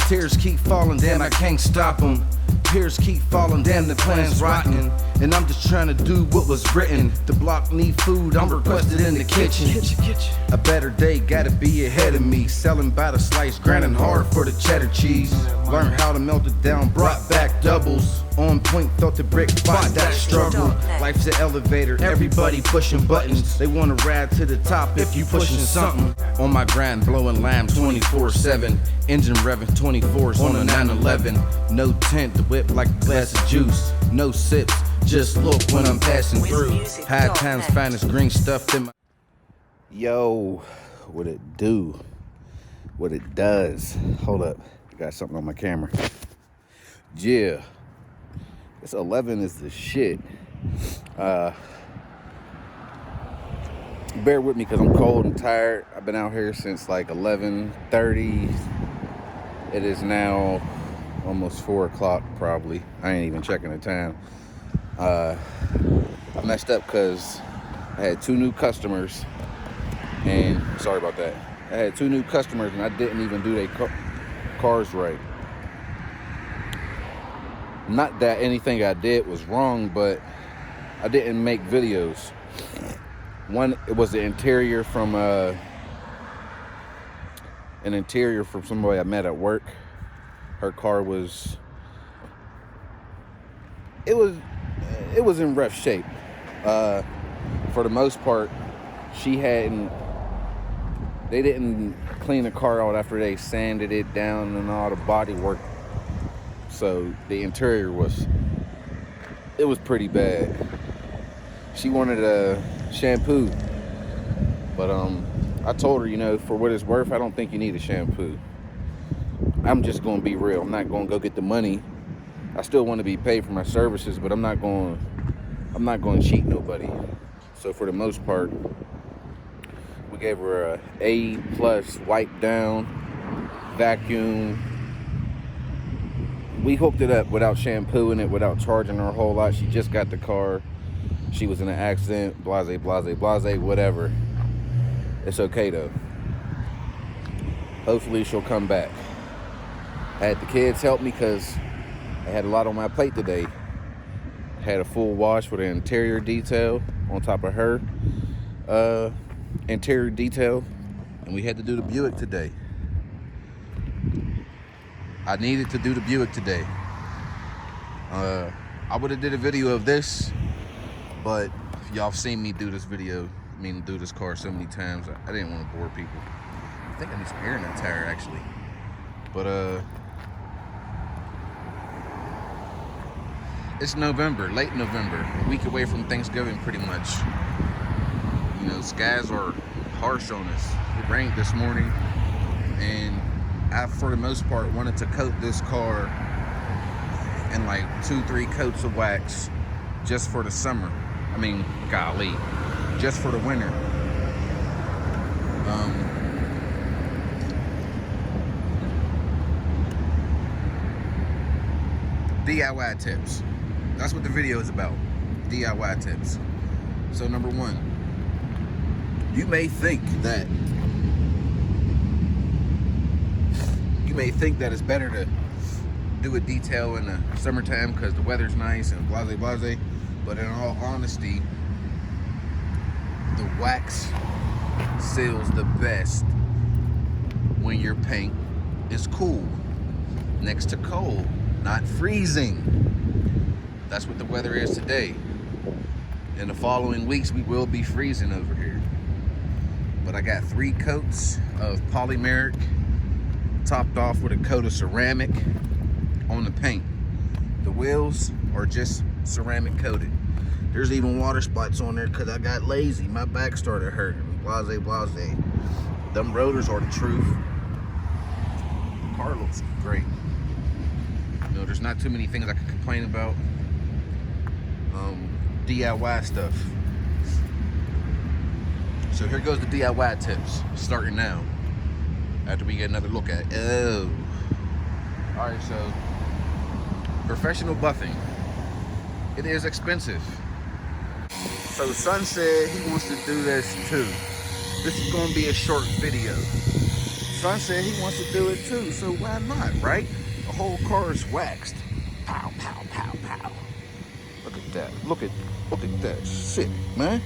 Tears keep falling, damn, I can't stop them. Tears keep falling, damn, the plan's rotten. And I'm just trying to do what was written. The block need food, I'm requested in the kitchen. A better day gotta be ahead of me. Selling by the slice, grinding hard for the cheddar cheese. Learn how to melt it down, brought back doubles. On point, felt the brick, fought that struggle. Life's an elevator, everybody pushing buttons. They wanna ride to the top if you pushing something. On my grind, blowing lime 24/7. Engine revving 24s on a 911. No tint, the whip like a glass of juice. No sips, just look when I'm passing through. High times, finest green stuff in my... Yo, what it do? What it does? Hold up, got something on my camera. Yeah, this 11 is the shit. Bear with me because I'm cold and tired. I've been out here since like 11:30. It is now almost 4 o'clock probably. I ain't even checking the time. I messed up because I had 2 new customers, and sorry about that. I had 2 new customers and I didn't even do their cars right. Not that anything I did was wrong, but I didn't make videos. One, it was the interior from somebody I met at work. Her car was, it was in rough shape. For the most part, they didn't clean the car out after they sanded it down and all the body work. So the interior was pretty bad. She wanted a shampoo, but I told her, you know, for what it's worth, I don't think you need a shampoo. I'm just gonna be real. I'm not gonna go get the money. I still want to be paid for my services, but I'm not going to cheat nobody. So for the most part, we gave her a A+ wipe down, vacuum. We hooked it up without shampooing it, without charging her a whole lot. She just got the car. She was in an accident, blase, whatever. It's okay though. Hopefully she'll come back. I had the kids help me because I had a lot on my plate today. Had a full wash with an interior detail on top of her interior detail, and we had to do the Buick today. I needed to do the Buick today. I would have did a video of this, but y'all have seen me do this do this car so many times. I didn't want to bore people. I think I need some air in that tire actually. But it's November, late November, a week away from Thanksgiving pretty much. You know, skies are harsh on us. It rained this morning, and I, for the most part, wanted to coat this car in like 2-3 coats of wax just for the summer. I mean, golly, just for the winter. DIY tips. That's what the video is about. DIY tips. So number 1, you may think that it's better to do a detail in the summertime because the weather's nice and blase, but in all honesty, the wax seals the best when your paint is cool, next to cold, not freezing. That's what the weather is today. In the following weeks, we will be freezing over here. But I got 3 coats of polymeric, topped off with a coat of ceramic on the paint. The wheels are just ceramic coated. There's even water spots on there because I got lazy. My back started hurting. Blase. Them rotors are the truth. The car looks great. You know, there's not too many things I could complain about. DIY stuff. So here goes the DIY tips, starting now, after we get another look at it. Oh. Alright, so professional buffing. It is expensive. So Son said he wants to do this too. This is gonna be a short video. Son said he wants to do it too, so why not, right? The whole car is waxed. Pow, pow, pow, pow. Look at that. Look at that shit, man.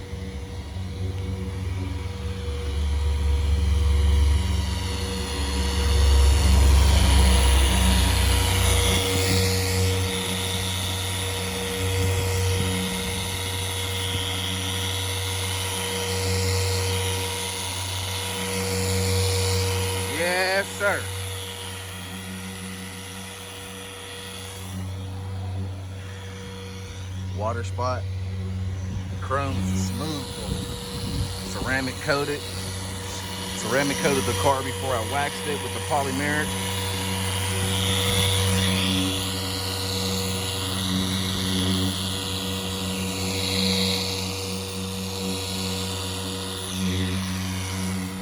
Yes, sir. Water spot. Chrome is smooth. Ceramic coated the car before I waxed it with the polymeric.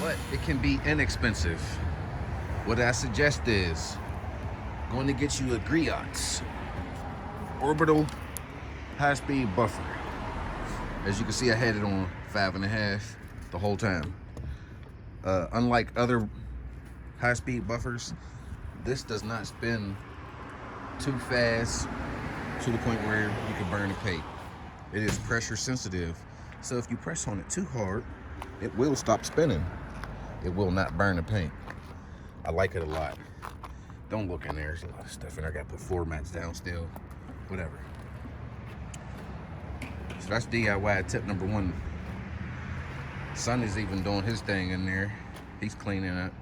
But it can be inexpensive. What I suggest is going to get you a reaults orbital high-speed buffer. As you can see, I had it on 5.5 the whole time. Unlike other high-speed buffers, this does not spin too fast to the point where you can burn the paint. It is pressure sensitive, so if you press on it too hard, it will stop spinning. It will not burn the paint. I like it a lot. Don't look in there, there's a lot of stuff in there. I gotta put floor mats down still, whatever. So that's DIY tip number 1. Son is even doing his thing in there. He's cleaning up,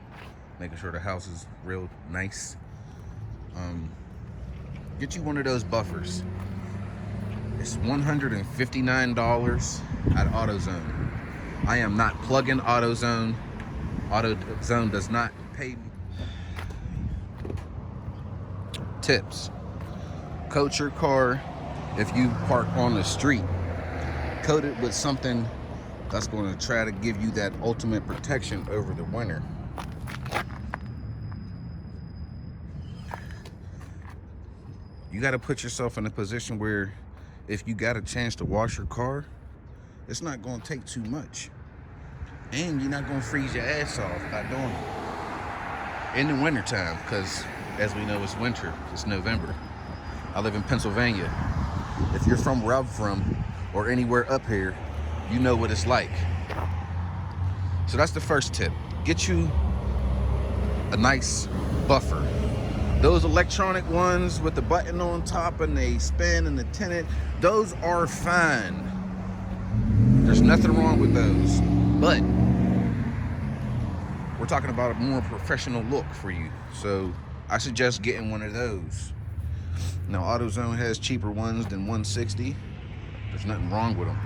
making sure the house is real nice. Get you one of those buffers. It's $159 at AutoZone. I am not plugging AutoZone. AutoZone does not pay me. Tips. Coat your car if you park on the street. Coat it with something that's going to try to give you that ultimate protection over the winter. You got to put yourself in a position where if you got a chance to wash your car, it's not going to take too much. And you're not going to freeze your ass off by doing it in the wintertime, because as we know, it's winter. It's November. I live in Pennsylvania. If you're from where I'm from or anywhere up here, you know what it's like. So that's the first tip. Get you a nice buffer. Those electronic ones with the button on top and they spin and the tinted, those are fine. There's nothing wrong with those. But we're talking about a more professional look for you. So I suggest getting one of those. Now AutoZone has cheaper ones than $160. There's nothing wrong with them.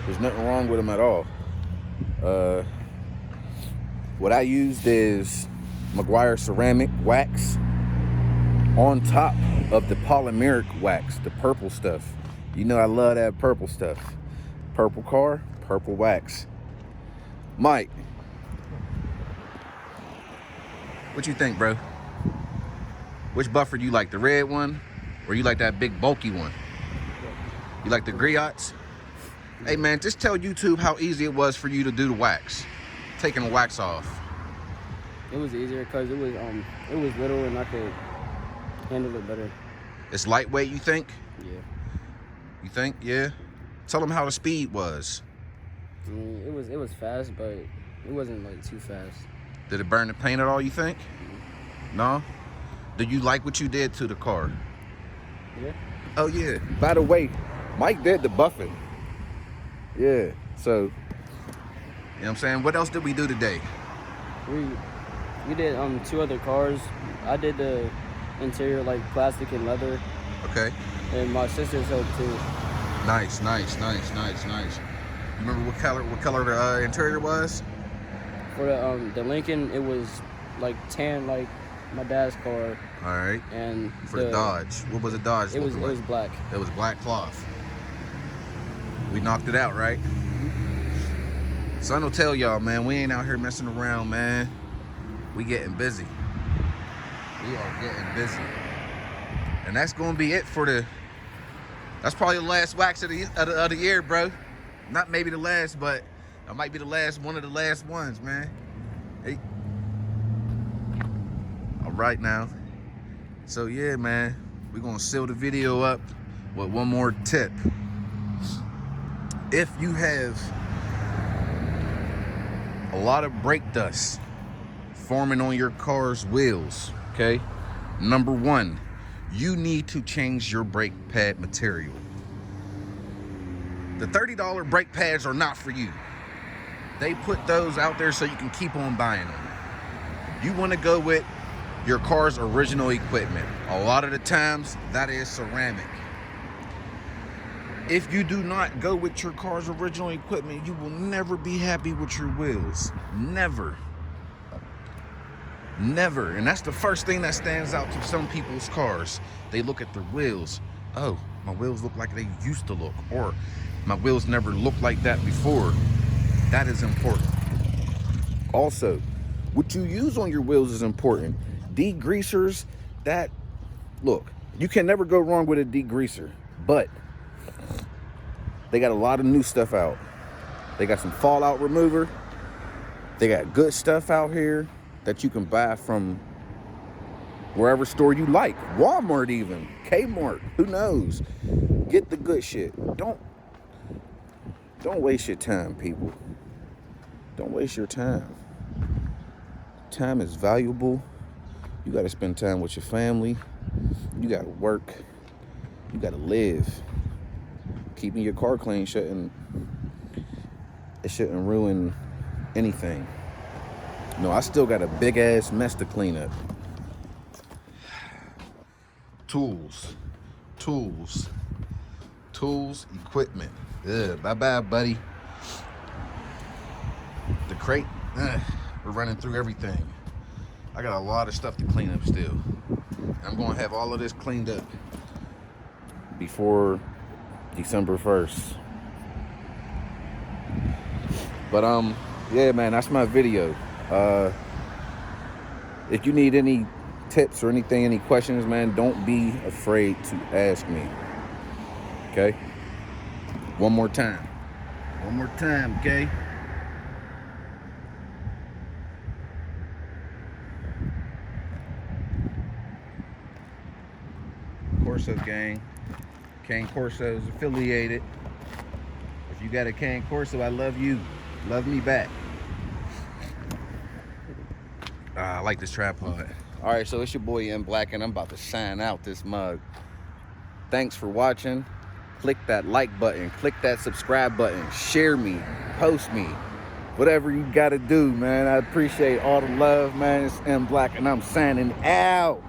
There's nothing wrong with them at all. What I used is Meguiar ceramic wax on top of the polymeric wax, the purple stuff. You know I love that purple stuff. Purple car, purple wax. Mike, what you think, bro? Which buffer do you like, the red one or you like that big bulky one? You like the reaults? Hey man, just tell YouTube how easy it was for you to do the wax, taking the wax off. It was easier because it was little and I could handle it better. It's lightweight, you think? Yeah. You think? Yeah. Tell them how the speed was. I mean, it was fast, but it wasn't like too fast. Did it burn the paint at all, you think? Mm-hmm. No? Did you like what you did to the car? Yeah. Oh yeah. By the way, Mike did the buffing. Yeah. So, you know what I'm saying? What else did we do today? We did 2 other cars. I did the interior, like plastic and leather. Okay. And my sister's helped too. Nice. You remember what color the interior was? For the Lincoln, it was like tan, like my dad's car. All right. And for the Dodge, what was the Dodge? It was black. It was black cloth. We knocked it out, right? Son will tell y'all, man, we ain't out here messing around, man. We getting busy. We are getting busy. And that's gonna be it for that's probably the last wax of the year, bro. Not maybe the last, but it might be one of the last ones, man. Hey. All right now. So yeah, man, we're gonna seal the video up with one more tip. If you have a lot of brake dust forming on your car's wheels, okay? Number one, you need to change your brake pad material. The $30 brake pads are not for you. They put those out there so you can keep on buying them. You want to go with your car's original equipment. A lot of the times, that is ceramic. If you do not go with your car's original equipment, you will never be happy with your wheels. Never. Never. And that's the first thing that stands out to some people's cars. They look at their wheels. Oh, my wheels look like they used to look. Or my wheels never looked like that before. That is important. Also, what you use on your wheels is important. Degreasers, that, look, you can never go wrong with a degreaser, but they got a lot of new stuff out. They got some fallout remover. They got good stuff out here that you can buy from wherever store you like. Walmart even, Kmart, who knows? Get the good shit. Don't waste your time, people. Don't waste your time. Time is valuable. You got to spend time with your family. You got to work. You got to live. Keeping your car clean shouldn't ruin anything. No, I still got a big ass mess to clean up. Tools, equipment. Bye bye, buddy. The crate, we're running through everything. I got a lot of stuff to clean up still. I'm gonna have all of this cleaned up before December 1st. But yeah, man, that's my video. If you need any tips or anything, any questions, man, don't be afraid to ask me. Okay? One more time, okay? Corso gang. Cane Corso is affiliated. If you got a Cane Corso, I love you. Love me back. I like this tripod. All right, so it's your boy M Black, and I'm about to sign out this mug. Thanks for watching. Click that like button. Click that subscribe button. Share me. Post me. Whatever you got to do, man. I appreciate all the love, man. It's M Black, and I'm signing out.